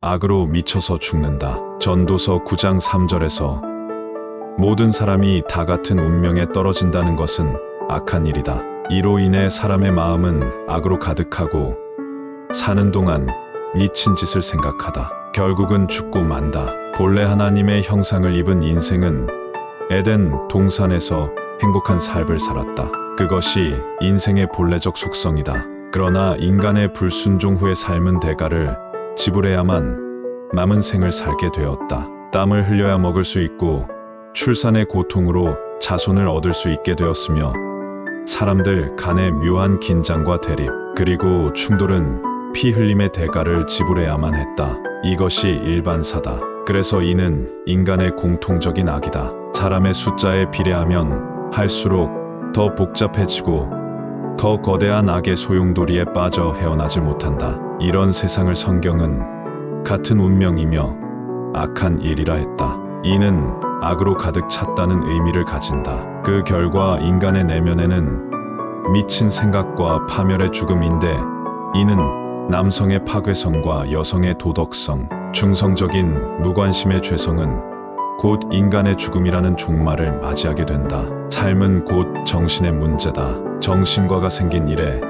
악으로 미쳐서 죽는다. 전도서 9장 3절에서 모든 사람이 다 같은 운명에 떨어진다는 것은 악한 일이다. 이로 인해 사람의 마음은 악으로 가득하고 사는 동안 미친 짓을 생각하다. 결국은 죽고 만다. 본래 하나님의 형상을 입은 인생은 에덴 동산에서 행복한 삶을 살았다. 그것이 인생의 본래적 속성이다. 그러나 인간의 불순종 후의 삶은 대가를 지불해야만 남은 생을 살게 되었다. 땀을 흘려야 먹을 수 있고 출산의 고통으로 자손을 얻을 수 있게 되었으며 사람들 간의 묘한 긴장과 대립 그리고 충돌은 피 흘림의 대가를 지불해야만 했다. 이것이 일반사다. 그래서 이는 인간의 공통적인 악이다. 사람의 숫자에 비례하면 할수록 더 복잡해지고 더 거대한 악의 소용돌이에 빠져 헤어나질 못한다. 이런 세상을 성경은 같은 운명이며 악한 일이라 했다. 이는 악으로 가득 찼다는 의미를 가진다. 그 결과 인간의 내면에는 미친 생각과 파멸의 죽음인데 이는 남성의 파괴성과 여성의 도덕성, 중성적인 무관심의 죄성은 곧 인간의 죽음이라는 종말을 맞이하게 된다. 삶은 곧 정신의 문제다. 정신과가 생긴 이래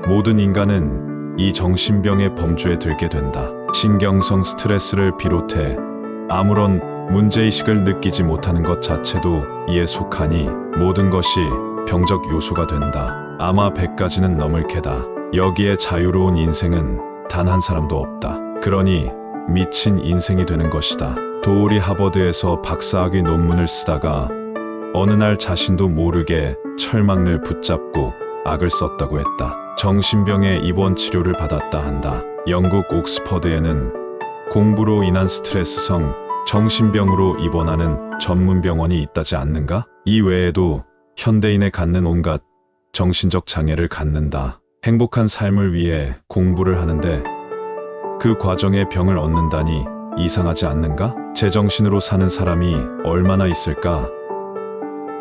모든 인간은 이 정신병의 범주에 들게 된다. 신경성 스트레스를 비롯해 아무런 문제의식을 느끼지 못하는 것 자체도 이에 속하니 모든 것이 병적 요소가 된다. 아마 100가지는 넘을 게다. 여기에 자유로운 인생은 단 한 사람도 없다. 그러니 미친 인생이 되는 것이다. 도올이 하버드에서 박사학위 논문을 쓰다가 어느 날 자신도 모르게 철망을 붙잡고 악을 썼다고 했다. 정신병의 입원 치료를 받았다 한다. 영국 옥스퍼드에는 공부로 인한 스트레스성 정신병으로 입원하는 전문 병원이 있다지 않는가? 이 외에도 현대인의 갖는 온갖 정신적 장애를 갖는다. 행복한 삶을 위해 공부를 하는데 그 과정에 병을 얻는다니 이상하지 않는가? 제정신으로 사는 사람이 얼마나 있을까?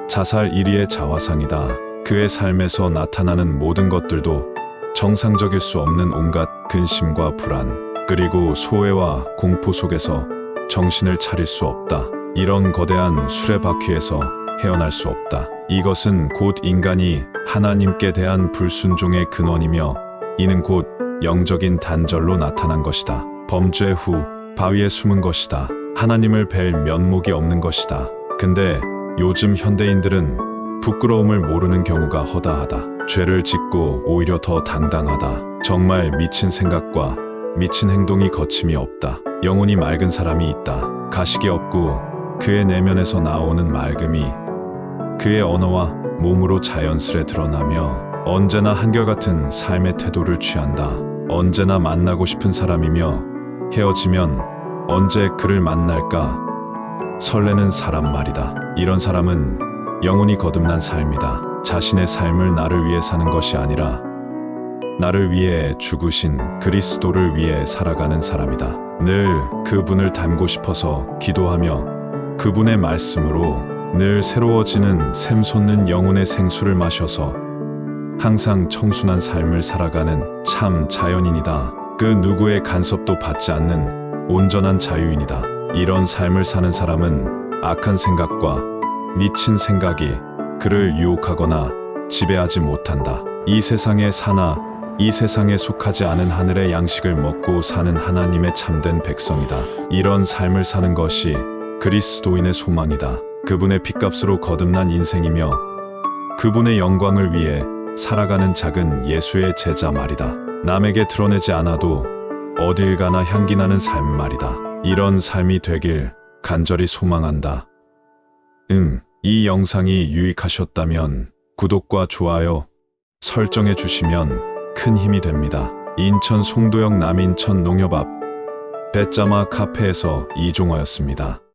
자살 1위의 자화상이다. 그의 삶에서 나타나는 모든 것들도 정상적일 수 없는 온갖 근심과 불안, 그리고 소외와 공포 속에서 정신을 차릴 수 없다. 이런 거대한 수레바퀴에서 헤어날 수 없다. 이것은 곧 인간이 하나님께 대한 불순종의 근원이며 이는 곧 영적인 단절로 나타난 것이다. 범죄 후 바위에 숨은 것이다. 하나님을 뵐 면목이 없는 것이다. 근데 요즘 현대인들은 부끄러움을 모르는 경우가 허다하다. 죄를 짓고 오히려 더 당당하다. 정말 미친 생각과 미친 행동이 거침이 없다. 영혼이 맑은 사람이 있다. 가식이 없고 그의 내면에서 나오는 맑음이 그의 언어와 몸으로 자연스레 드러나며 언제나 한결같은 삶의 태도를 취한다. 언제나 만나고 싶은 사람이며 헤어지면 언제 그를 만날까 설레는 사람 말이다. 이런 사람은 영혼이 거듭난 삶이다. 자신의 삶을 나를 위해 사는 것이 아니라 나를 위해 죽으신 그리스도를 위해 살아가는 사람이다. 늘 그분을 닮고 싶어서 기도하며 그분의 말씀으로 늘 새로워지는 샘솟는 영혼의 생수를 마셔서 항상 청순한 삶을 살아가는 참 자연인이다. 그 누구의 간섭도 받지 않는 온전한 자유인이다. 이런 삶을 사는 사람은 악한 생각과 미친 생각이 그를 유혹하거나 지배하지 못한다. 이 세상에 사나 이 세상에 속하지 않은 하늘의 양식을 먹고 사는 하나님의 참된 백성이다. 이런 삶을 사는 것이 그리스도인의 소망이다. 그분의 핏값으로 거듭난 인생이며 그분의 영광을 위해 살아가는 작은 예수의 제자 말이다. 남에게 드러내지 않아도 어딜 가나 향기나는 삶 말이다. 이런 삶이 되길 간절히 소망한다. 이 영상이 유익하셨다면 구독과 좋아요, 설정해 주시면 큰 힘이 됩니다. 인천 송도역 남인천 농협 앞 배짜마 카페에서 이종화였습니다.